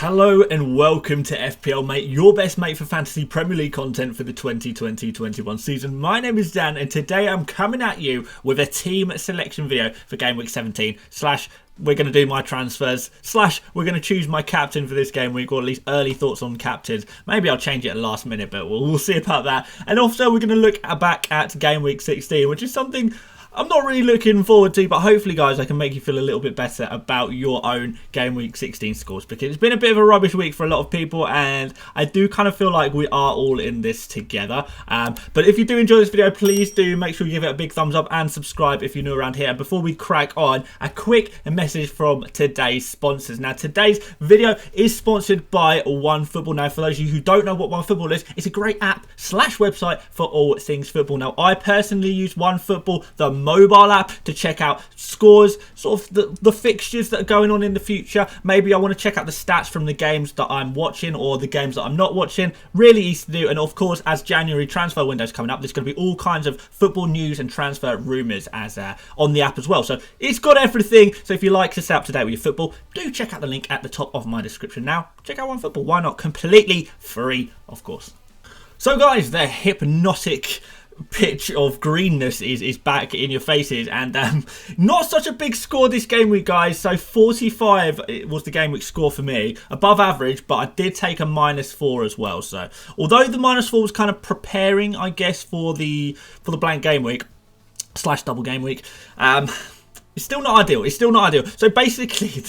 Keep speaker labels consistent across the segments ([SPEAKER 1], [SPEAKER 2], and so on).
[SPEAKER 1] Hello and welcome to FPL Mate, your best mate for fantasy Premier League content for the 2020-21 season. My name is Dan and today I'm coming at you with a team selection video for Game Week 17 / we're going to do my transfers / we're going to choose my captain for this game week, or at least early thoughts on captains. Maybe I'll change it at the last minute, but we'll see about that. And also we're going to look back at Game Week 16, which is something I'm not really looking forward to, but hopefully, guys, I can make you feel a little bit better about your own Game Week 16 scores, because it's been a bit of a rubbish week for a lot of people, and I do kind of feel like we are all in this together. But if you do enjoy this video, please do make sure you give it a big thumbs up and subscribe if you're new around here. And before we crack on, a quick message from today's sponsors. Now, today's video is sponsored by OneFootball. Now, for those of you who don't know what OneFootball is, it's a great app / website for all things football. Now, I personally use OneFootball, the mobile app, to check out scores, sort of the fixtures that are going on in the future. Maybe I want to check out the stats from the games that I'm watching or the games that I'm not watching. Really easy to do. And of course, as January transfer window's coming up, there's going to be all kinds of football news and transfer rumours as on the app as well. So it's got everything. So if you like to stay up to date with your football, do check out the link at the top of my description now. Check out OneFootball. Why not? Completely free, of course. So guys, the hypnotic pitch of greenness is back in your faces, and not such a big score this game week, guys. So 45 was the game week score for me, above average, but I did take a -4 as well. So although the -4 was kind of preparing, I guess, for the blank game week / double game week, it's still not ideal. It's still not ideal. So basically,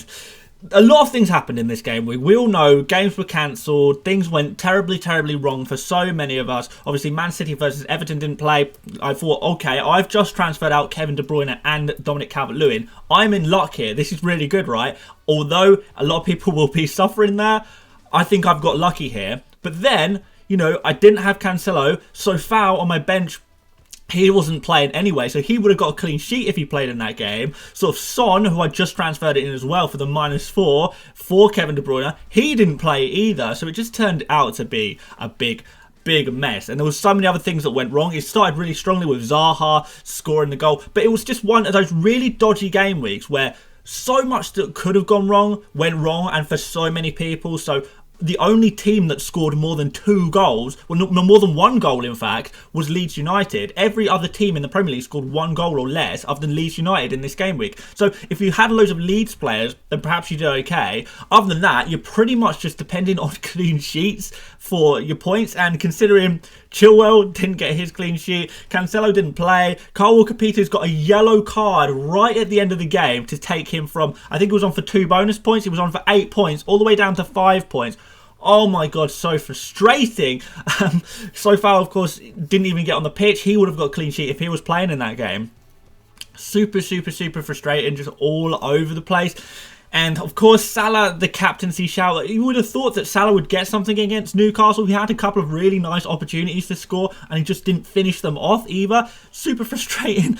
[SPEAKER 1] a lot of things happened in this game week. We all know games were cancelled. Things went terribly, terribly wrong for so many of us. Obviously, Man City versus Everton didn't play. I thought, okay, I've just transferred out Kevin De Bruyne and Dominic Calvert-Lewin. I'm in luck here. This is really good, right? Although a lot of people will be suffering there, I think I've got lucky here. But then, you know, I didn't have Cancelo, so Foul on my bench, he wasn't playing anyway, so he would have got a clean sheet if he played in that game. Sort of Son, who I just transferred in as well for the -4 for Kevin De Bruyne, he didn't play either. So it just turned out to be a big mess. And there was so many other things that went wrong. It started really strongly with Zaha scoring the goal, but it was just one of those really dodgy game weeks where so much that could have gone wrong went wrong, and for so many people. So the only team that scored more than 2 goals, well, no, more than 1 goal, in fact, was Leeds United. Every other team in the Premier League scored 1 goal or less other than Leeds United in this game week. So if you had loads of Leeds players, then perhaps you did okay. Other than that, you're pretty much just depending on clean sheets for your points. And considering Chillwell didn't get his clean sheet, Cancelo didn't play, Kyle Walker-Peters got a yellow card right at the end of the game to take him from, I think it was on for 2 bonus points, he was on for 8 points, all the way down to 5 points. Oh my god, so frustrating. So far, of course, didn't even get on the pitch. He would have got a clean sheet if he was playing in that game. Super frustrating, just all over the place. And of course, Salah, the captaincy shout. You would have thought that Salah would get something against Newcastle. He had a couple of really nice opportunities to score, and he just didn't finish them off either. Super frustrating.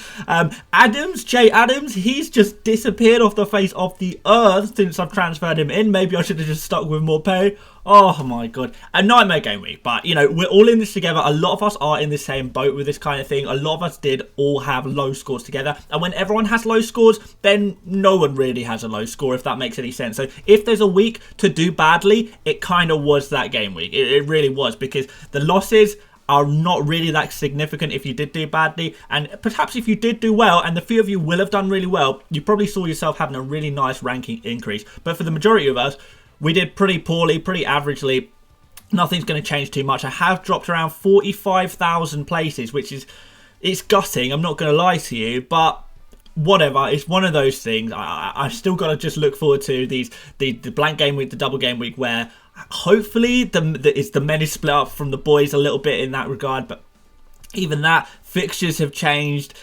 [SPEAKER 1] Jay Adams, he's just disappeared off the face of the earth since I've transferred him in. Maybe I should have just stuck with more pay. Oh my god, a nightmare game week. But you know, we're all in this together. A lot of us are in the same boat with this kind of thing. A lot of us did all have low scores together, and when everyone has low scores, then no one really has a low score, if that makes any sense. So if there's a week to do badly, it kind of was that game week. It really was, because the losses are not really that significant if you did do badly, and perhaps if you did do well, and the few of you will have done really well, you probably saw yourself having a really nice ranking increase. But for the majority of us, we did pretty poorly, pretty averagely. Nothing's going to change too much. I have dropped around 45,000 places, which is, it's gutting, I'm not going to lie to you, but whatever, it's one of those things. I've still got to just look forward to the blank game week, the double game week, where hopefully the men is split up from the boys a little bit in that regard. But even that, fixtures have changed.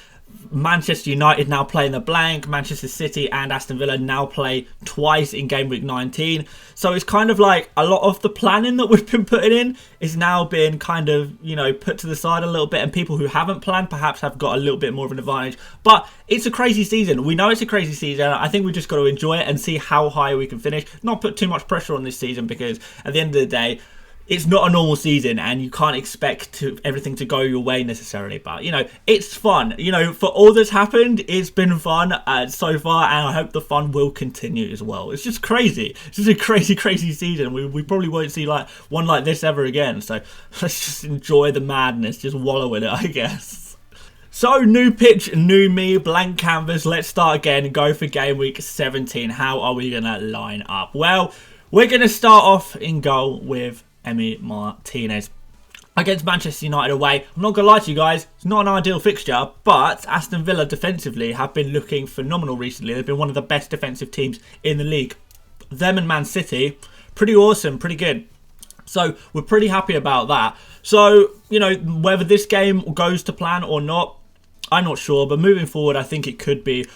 [SPEAKER 1] Manchester United now play in the blank. Manchester City and Aston Villa now play twice in game week 19. So it's kind of like a lot of the planning that we've been putting in is now being kind of, you know, put to the side a little bit. And people who haven't planned perhaps have got a little bit more of an advantage. But it's a crazy season. We know it's a crazy season. I think we've just got to enjoy it and see how high we can finish. Not put too much pressure on this season, because at the end of the day, it's not a normal season and you can't expect everything to go your way necessarily, but you know, it's fun. You know, for all that's happened, it's been fun so far, and I hope the fun will continue as well. It's just crazy. It's just a crazy season. We probably won't see like one like this ever again, so let's just enjoy the madness, just wallow in it, I guess. So, new pitch, new me, blank canvas. Let's start again and go for game week 17. How are we gonna line up? Well, we're gonna start off in goal with Emi Martinez against Manchester United away. I'm not going to lie to you guys, it's not an ideal fixture, but Aston Villa defensively have been looking phenomenal recently. They've been one of the best defensive teams in the league. Them and Man City, pretty awesome, pretty good. So we're pretty happy about that. So, you know, whether this game goes to plan or not, I'm not sure, but moving forward, I think it could be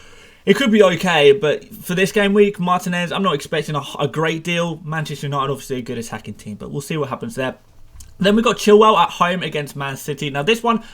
[SPEAKER 1] okay, but for this game week, Martinez, I'm not expecting a great deal. Manchester United, obviously a good attacking team, but we'll see what happens there. Then we've got Chillwell at home against Man City. Now, this one,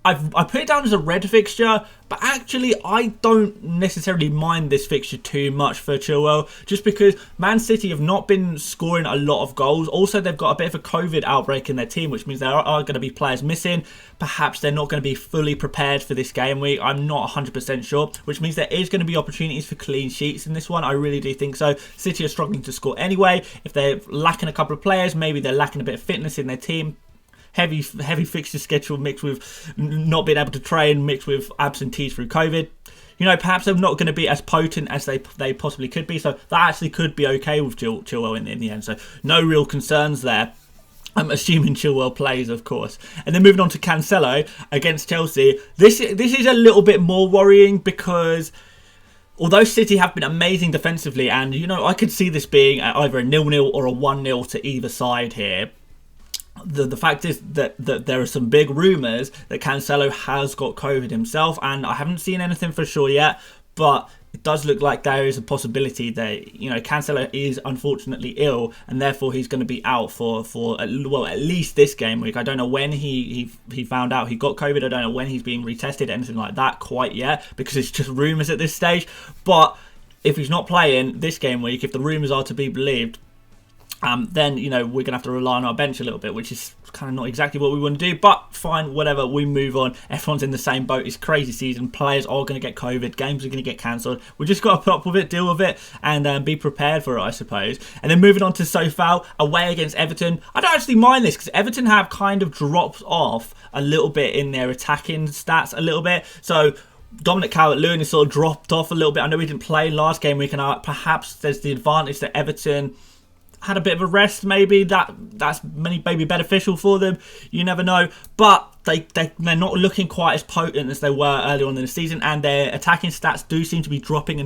[SPEAKER 1] I put it down as a red fixture, but actually, I don't necessarily mind this fixture too much for Chillwell, just because Man City have not been scoring a lot of goals. Also, they've got a bit of a COVID outbreak in their team, which means there are going to be players missing. Perhaps they're not going to be fully prepared for this game week. I'm not 100% sure, which means there is going to be opportunities for clean sheets in this one. I really do think so. City are struggling to score anyway. If they're lacking a couple of players, maybe they're lacking a bit of fitness in their team. Heavy fixture schedule mixed with not being able to train, mixed with absentees through COVID. You know, perhaps they're not going to be as potent as they possibly could be. So that actually could be okay with Chilwell in the end. So no real concerns there. I'm assuming Chilwell plays, of course. And then moving on to Cancelo against Chelsea. This is a little bit more worrying because although City have been amazing defensively, and, you know, I could see this being either a 0-0 or a 1-0 to either side here. The fact is that there are some big rumours that Cancelo has got COVID himself, and I haven't seen anything for sure yet, but it does look like there is a possibility that, you know, Cancelo is unfortunately ill, and therefore he's going to be out for well, at least this game week. I don't know when he found out he got COVID. I don't know when he's being retested, anything like that quite yet, because it's just rumours at this stage. But if he's not playing this game week, if the rumours are to be believed, then, you know, we're going to have to rely on our bench a little bit, which is kind of not exactly what we want to do, but fine, whatever, we move on. Everyone's in the same boat. It's crazy season. Players are going to get COVID. Games are going to get cancelled. We just got to put up with it, deal with it, and be prepared for it, I suppose. And then moving on to Sofal, away against Everton. I don't actually mind this, because Everton have kind of dropped off a little bit in their attacking stats a little bit. So Dominic Calvert-Lewin has sort of dropped off a little bit. I know he didn't play last game week, and perhaps there's the advantage that Everton had a bit of a rest, maybe that's maybe beneficial for them. You never know, but they're not looking quite as potent as they were earlier on in the season, and their attacking stats do seem to be dropping,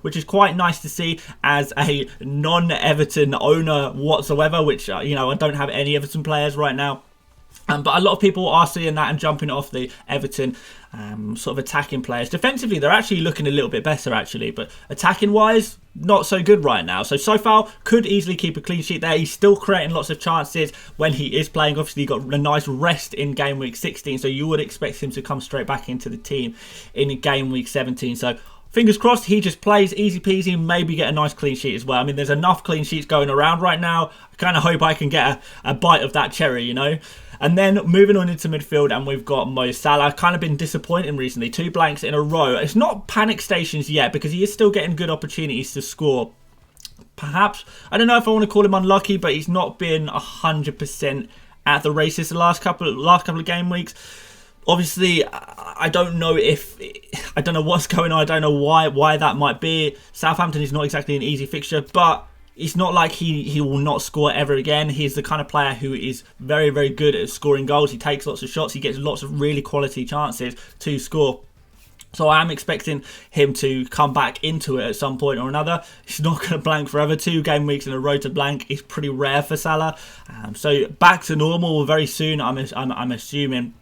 [SPEAKER 1] which is quite nice to see as a non-Everton owner whatsoever. Which you know, I don't have any Everton players right now. But a lot of people are seeing that and jumping off the Everton sort of attacking players. Defensively, they're actually looking a little bit better, actually. But attacking-wise, not so good right now. So Sofal could easily keep a clean sheet there. He's still creating lots of chances when he is playing. Obviously, he got a nice rest in game week 16. So you would expect him to come straight back into the team in game week 17. So fingers crossed, he just plays easy peasy, maybe get a nice clean sheet as well. I mean, there's enough clean sheets going around right now. I kind of hope I can get a bite of that cherry, you know. And then moving on into midfield, and we've got Mo Salah. Kind of been disappointing recently. 2 blanks in a row. It's not panic stations yet, because he is still getting good opportunities to score. Perhaps, I don't know if I want to call him unlucky, but he's not been 100% at the races the last couple of game weeks. Obviously, I don't know what's going on. I don't know why that might be. Southampton is not exactly an easy fixture, but it's not like he will not score ever again. He's the kind of player who is very, very good at scoring goals. He takes lots of shots. He gets lots of really quality chances to score. So I am expecting him to come back into it at some point or another. He's not going to blank forever. 2 game weeks in a row to blank is pretty rare for Salah. So back to normal very soon, I'm assuming.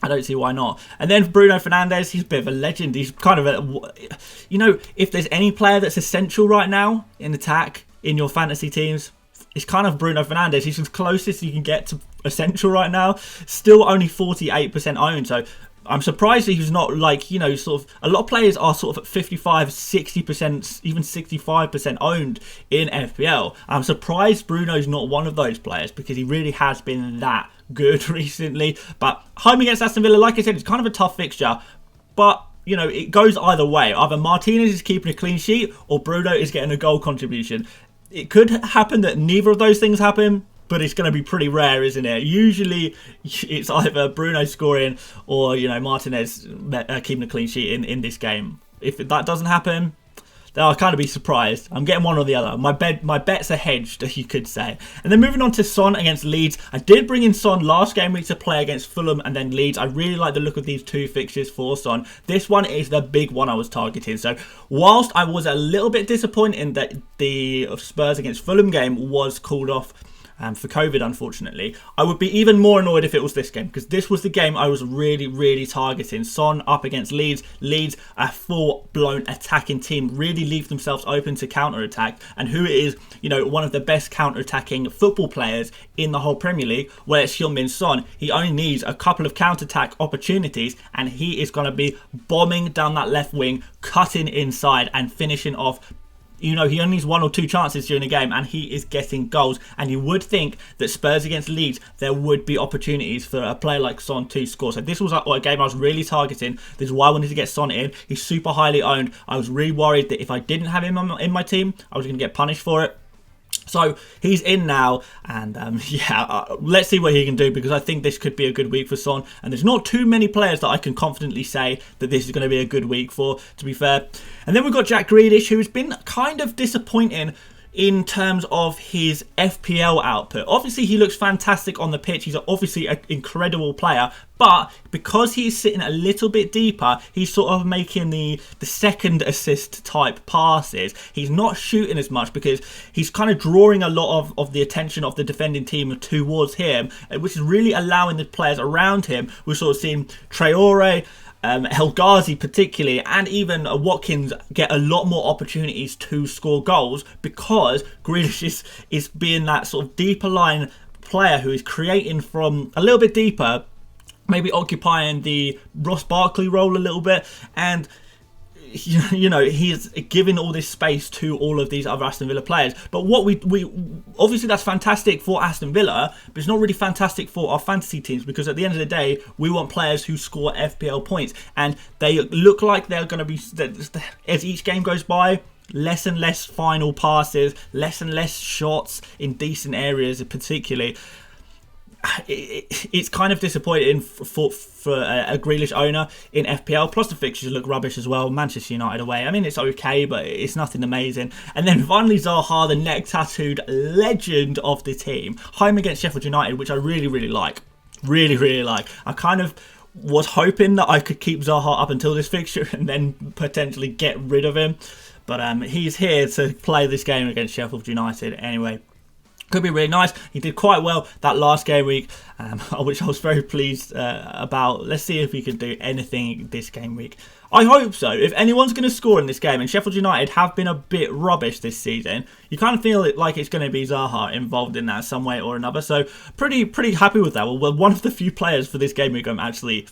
[SPEAKER 1] I don't see why not. And then Bruno Fernandes, he's a bit of a legend. He's kind of you know, if there's any player that's essential right now in attack in your fantasy teams, it's kind of Bruno Fernandes. He's the closest you can get to essential right now. Still only 48% owned. So I'm surprised that he's not like, you know, sort of, a lot of players are sort of at 55, 60%, even 65% owned in FPL. I'm surprised Bruno's not one of those players because he really has been that good recently. But home against Aston Villa, like I said, it's kind of a tough fixture, but you know, it goes either way. Either Martinez is keeping a clean sheet or Bruno is getting a goal contribution. It could happen that neither of those things happen, but it's going to be pretty rare, isn't it? Usually, it's either Bruno scoring or, you know, Martinez keeping a clean sheet in this game. If that doesn't happen, then I'll kind of be surprised. I'm getting one or the other. My bets are hedged, you could say. And then moving on to Son against Leeds. I did bring in Son last game week to play against Fulham and then Leeds. I really like the look of these two fixtures for Son. This one is the big one I was targeting. So whilst I was a little bit disappointed that the Spurs against Fulham game was called off for COVID, unfortunately, I would be even more annoyed if it was this game, because this was the game I was really targeting. Son up against Leeds. Leeds, a full-blown attacking team, really leave themselves open to counter-attack, and who is, you know, one of the best counter-attacking football players in the whole Premier League, where it's HeungMin Son. He only needs a couple of counter-attack opportunities, and he is going to be bombing down that left wing, cutting inside, and finishing off. You know, he only needs one or two chances during the game and he is getting goals. And you would think that Spurs against Leeds, there would be opportunities for a player like Son to score. So this was a game I was really targeting. This is why I wanted to get Son in. He's super highly owned. I was really worried that if I didn't have him in my team, I was going to get punished for it. So he's in now, and let's see what he can do, because I think this could be a good week for Son. And there's not too many players that I can confidently say that this is going to be a good week for, to be fair. And then we've got Jack Grealish, who's been kind of disappointing in terms of his FPL output. Obviously, he looks fantastic on the pitch. He's obviously an incredible player. But because he's sitting a little bit deeper, he's sort of making the second assist type passes. He's not shooting as much because he's kind of drawing a lot of the attention of the defending team towards him, which is really allowing the players around him. We're sort of seeing Traore, El Ghazi particularly, and even Watkins get a lot more opportunities to score goals, because Grealish is being that sort of deeper line player who is creating from a little bit deeper, maybe occupying the Ross Barkley role a little bit, and you know, he's giving all this space to all of these other Aston Villa players. But what we obviously, that's fantastic for Aston Villa, but it's not really fantastic for our fantasy teams, because at the end of the day, we want players who score FPL points, and they look like they're going to be, as each game goes by, less and less final passes, less and less shots in decent areas particularly. It's kind of disappointing for a Grealish owner in FPL. Plus the fixtures look rubbish as well. Manchester United away, I mean, it's okay, but it's nothing amazing. And then finally Zaha, the neck tattooed legend of the team, home against Sheffield United, which I really like. Really like. I kind of was hoping that I could keep Zaha up until this fixture and then potentially get rid of him. But he's here to play this game against Sheffield United anyway. Could be really nice. He did quite well that last game week, which I was very pleased about. Let's see if he can do anything this game week. I hope so. If anyone's going to score in this game, and Sheffield United have been a bit rubbish this season, you kind of feel like it's going to be Zaha involved in that some way or another. So pretty happy with that. Well, one of the few players for this game week I'm actually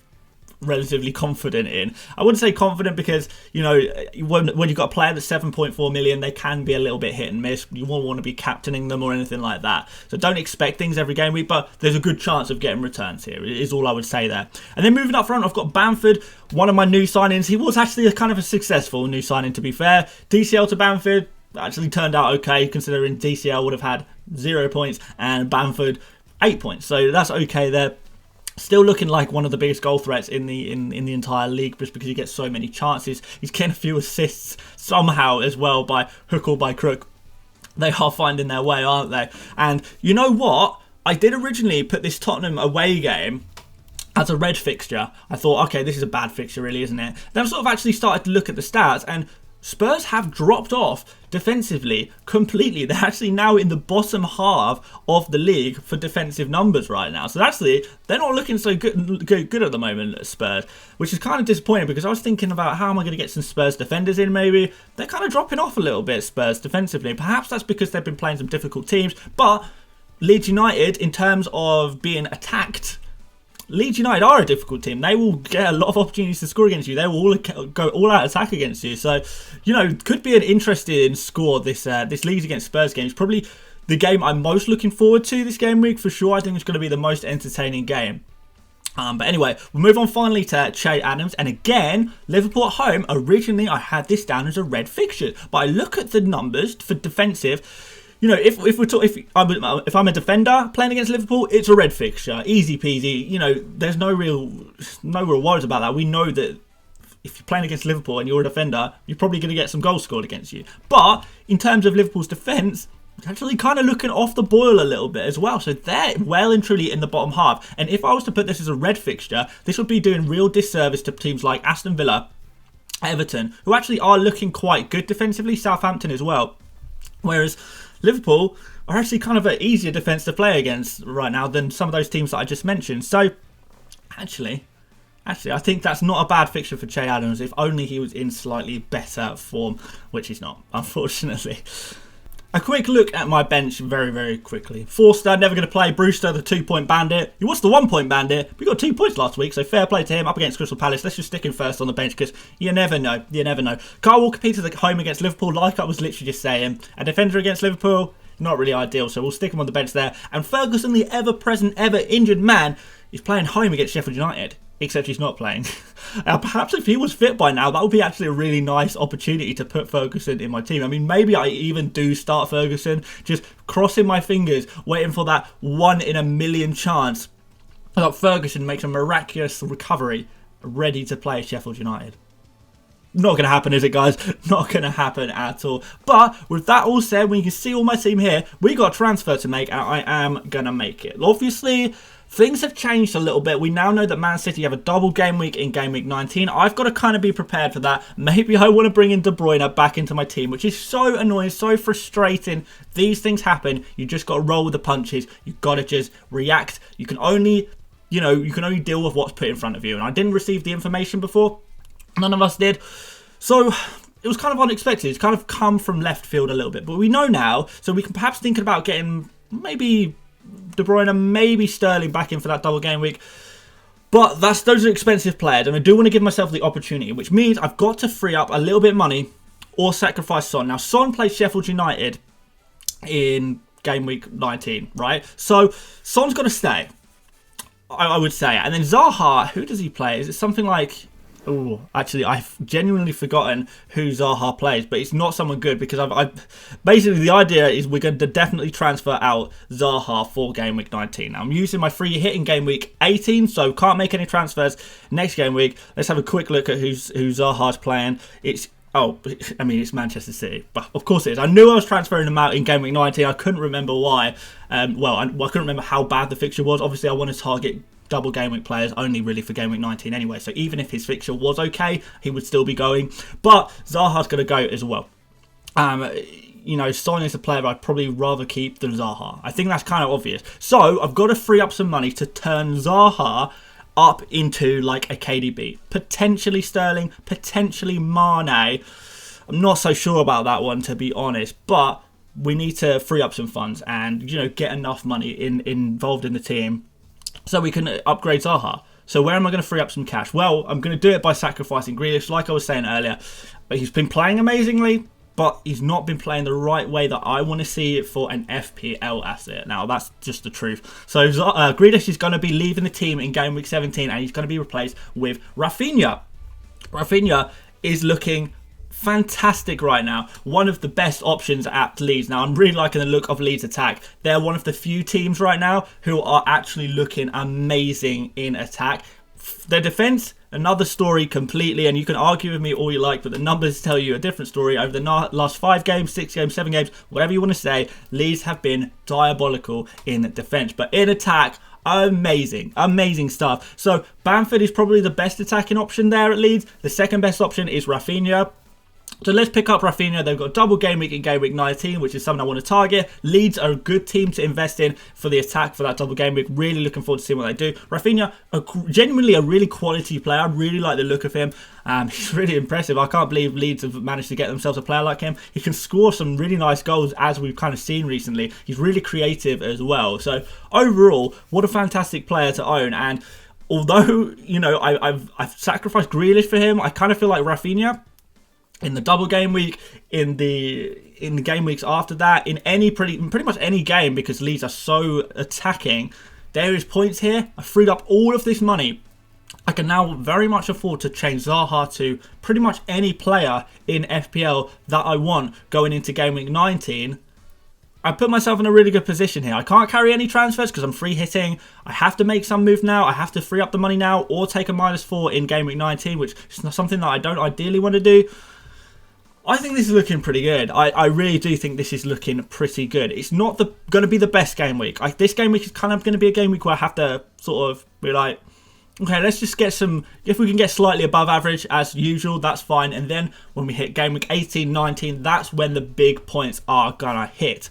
[SPEAKER 1] relatively confident in. I wouldn't say confident because, you know, when you've got a player that's 7.4 million, they can be a little bit hit and miss. You won't want to be captaining them or anything like that. So don't expect things every game week, but there's a good chance of getting returns here, is all I would say there. And then moving up front, I've got Bamford, one of my new signings. He was actually a kind of a successful new signing, to be fair. DCL to Bamford actually turned out okay, considering DCL would have had 0 points and Bamford 8 points. So that's okay there. Still looking like one of the biggest goal threats in the entire league, just because he gets so many chances. He's getting a few assists somehow as well, by hook or by crook. They are finding their way, aren't they? And you know what? I did originally put this Tottenham away game as a red fixture. I thought, okay, this is a bad fixture really, isn't it? Then I've sort of actually started to look at the stats, and Spurs have dropped off defensively completely. They're actually now in the bottom half of the league for defensive numbers right now. So actually, they're not looking so good at the moment, Spurs, which is kind of disappointing, because I was thinking about how am I going to get some Spurs defenders in maybe. They're kind of dropping off a little bit, Spurs, defensively. Perhaps that's because they've been playing some difficult teams, but Leeds United, in terms of being attacked, Leeds United are a difficult team. They will get a lot of opportunities to score against you. They will all go all out attack against you. So, you know, could be an interesting score. This Leeds against Spurs game is probably the game I'm most looking forward to this game week for sure. I think it's going to be the most entertaining game. But anyway, we'll move on finally to Che Adams. And again, Liverpool at home. Originally, I had this down as a red fixture. But I look at the numbers for defensive. You know, if I'm a defender playing against Liverpool, it's a red fixture. Easy peasy. You know, there's no real worries about that. We know that if you're playing against Liverpool and you're a defender, you're probably going to get some goals scored against you. But in terms of Liverpool's defence, actually kind of looking off the boil a little bit as well. So they're well and truly in the bottom half. And if I was to put this as a red fixture, this would be doing real disservice to teams like Aston Villa, Everton, who actually are looking quite good defensively, Southampton as well. Whereas Liverpool are actually kind of an easier defence to play against right now than some of those teams that I just mentioned. So actually, I think that's not a bad fixture for Che Adams, if only he was in slightly better form, which he's not, unfortunately. A quick look at my bench very, very quickly. Forster, never going to play. Brewster, the 2-point bandit. He was the 1-point bandit. We got 2 points last week, so fair play to him up against Crystal Palace. Let's just stick him first on the bench because you never know. You never know. Kyle Walker-Peters at home against Liverpool, like I was literally just saying. A defender against Liverpool, not really ideal, so we'll stick him on the bench there. And Ferguson, the ever-present, ever-injured man, is playing home against Sheffield United. Except he's not playing. Perhaps if he was fit by now, that would be actually a really nice opportunity to put Ferguson in my team. I mean, maybe I even do start Ferguson, just crossing my fingers, waiting for that 1 in a million chance that Ferguson makes a miraculous recovery, ready to play Sheffield United. Not going to happen, is it, guys? Not going to happen at all. But with that all said, when you can see all my team here, we got a transfer to make, and I am going to make it. Obviously, things have changed a little bit. We now know that Man City have a double game week in game week 19. I've got to kind of be prepared for that. Maybe I want to bring in De Bruyne back into my team, which is so annoying, so frustrating. These things happen. You just got to roll with the punches. You've got to just react. You can only, you can only deal with what's put in front of you. And I didn't receive the information before. None of us did. So it was kind of unexpected. It's kind of come from left field a little bit. But we know now, so we can perhaps think about getting maybe De Bruyne, maybe Sterling back in for that double game week. But those are expensive players, and I do want to give myself the opportunity, which means I've got to free up a little bit of money or sacrifice Son. Now, Son plays Sheffield United in game week 19, right? So Son's got to stay, I would say. And then Zaha, who does he play? Is it something like... Oh, actually, I've genuinely forgotten who Zaha plays, but it's not someone good because basically the idea is we're going to definitely transfer out Zaha for game week 19. Now, I'm using my free hit in game week 18, so can't make any transfers next game week. Let's have a quick look at who Zaha's playing. It's Manchester City, but of course it is. I knew I was transferring them out in game week 19. I couldn't remember why. I couldn't remember how bad the fixture was. Obviously, I want to target double game week players only really for game week 19 anyway, so even if his fixture was okay, he would still be going, but Zaha's going to go as well. Son is a player I'd probably rather keep than Zaha. I think that's kind of obvious, so I've got to free up some money to turn Zaha up into like a KDB, potentially Sterling, potentially Mane. I'm not so sure about that one, to be honest, but we need to free up some funds and get enough money involved in the team so we can upgrade Zaha. So where am I going to free up some cash? Well, I'm going to do it by sacrificing Grealish, like I was saying earlier. But he's been playing amazingly, but he's not been playing the right way that I want to see it for an FPL asset. Now, that's just the truth. So Grealish is going to be leaving the team in game week 17, and he's going to be replaced with Rafinha. Rafinha is looking fantastic right now. One of the best options at Leeds. Now, I'm really liking the look of Leeds' attack. They're one of the few teams right now who are actually looking amazing in attack. Their defence, another story completely, and you can argue with me all you like, but the numbers tell you a different story. Over the last 5 games, 6 games, 7 games, whatever you want to say, Leeds have been diabolical in defence. But in attack, amazing stuff. So Bamford is probably the best attacking option there at Leeds. The second best option is Rafinha. So let's pick up Rafinha. They've got double game week in game week 19, which is something I want to target. Leeds are a good team to invest in for the attack for that double game week. Really looking forward to seeing what they do. Rafinha, genuinely a really quality player. I really like the look of him. He's really impressive. I can't believe Leeds have managed to get themselves a player like him. He can score some really nice goals, as we've kind of seen recently. He's really creative as well. So overall, what a fantastic player to own. And although, you know, I've sacrificed Grealish for him, I kind of feel like Rafinha in the double game week, in the game weeks after that, in any pretty much any game, because Leeds are so attacking, there is points here. I freed up all of this money. I can now very much afford to change Zaha to pretty much any player in FPL that I want going into game week 19. I put myself in a really good position here. I can't carry any transfers because I'm free hitting. I have to make some move now. I have to free up the money now or take a -4 in game week 19, which is something that I don't ideally want to do. I think this is looking pretty good. I really do think this is looking pretty good. It's not going to be the best game week. This game week is kind of going to be a game week where I have to sort of be like, okay, let's just get some, if we can get slightly above average as usual, that's fine. And then when we hit game week 18, 19, that's when the big points are gonna hit,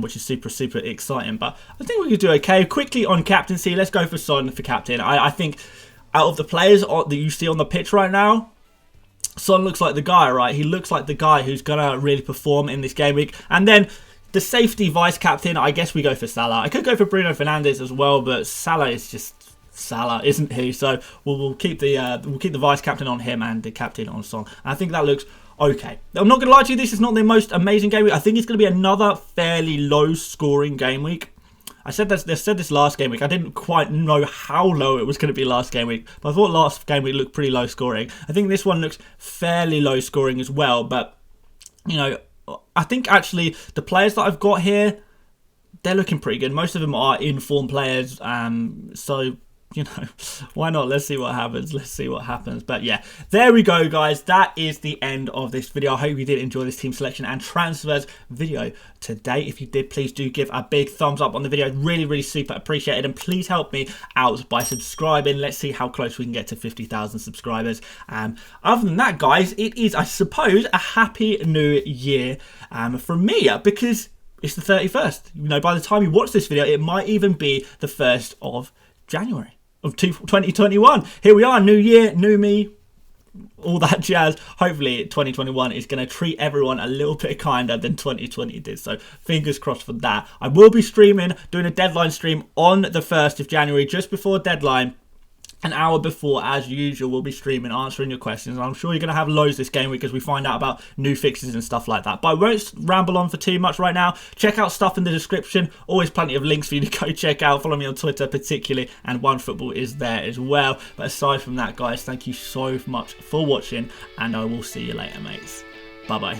[SPEAKER 1] which is super, super exciting. But I think we could do okay. Quickly on captaincy, let's go for Son for captain. I think out of the players that you see on the pitch right now, Son looks like the guy, right? He looks like the guy who's gonna really perform in this game week. And then the safety vice captain, I guess we go for Salah. I could go for Bruno Fernandes as well, but Salah is just Salah, isn't he? So we'll keep the vice captain on him and the captain on Son. And I think that looks okay. I'm not gonna lie to you, this is not the most amazing game week. I think it's gonna be another fairly low scoring game week. I said this last game week. I didn't quite know how low it was going to be last game week, but I thought last game week looked pretty low scoring. I think this one looks fairly low scoring as well, but you know, I think actually the players that I've got here, they're looking pretty good. Most of them are in-form players, so you know, why not? Let's see what happens. Let's see what happens. But yeah, there we go, guys. That is the end of this video. I hope you did enjoy this team selection and transfers video today. If you did, please do give a big thumbs up on the video. Really, really super appreciated. And please help me out by subscribing. Let's see how close we can get to 50,000 subscribers. Other than that, guys, it is, I suppose, a happy new year from me, because it's the 31st. You know, by the time you watch this video, it might even be the 1st of January of 2021. Here we are, new year, new me, all that jazz. Hopefully 2021 is going to treat everyone a little bit kinder than 2020 did, so fingers crossed for that. I will be streaming, doing a deadline stream on the 1st of January, just before deadline. An hour before, as usual, we'll be streaming, answering your questions. And I'm sure you're going to have loads this game week as we find out about new fixes and stuff like that. But I won't ramble on for too much right now. Check out stuff in the description. Always plenty of links for you to go check out. Follow me on Twitter particularly, and OneFootball is there as well. But aside from that, guys, thank you so much for watching, and I will see you later, mates. Bye-bye.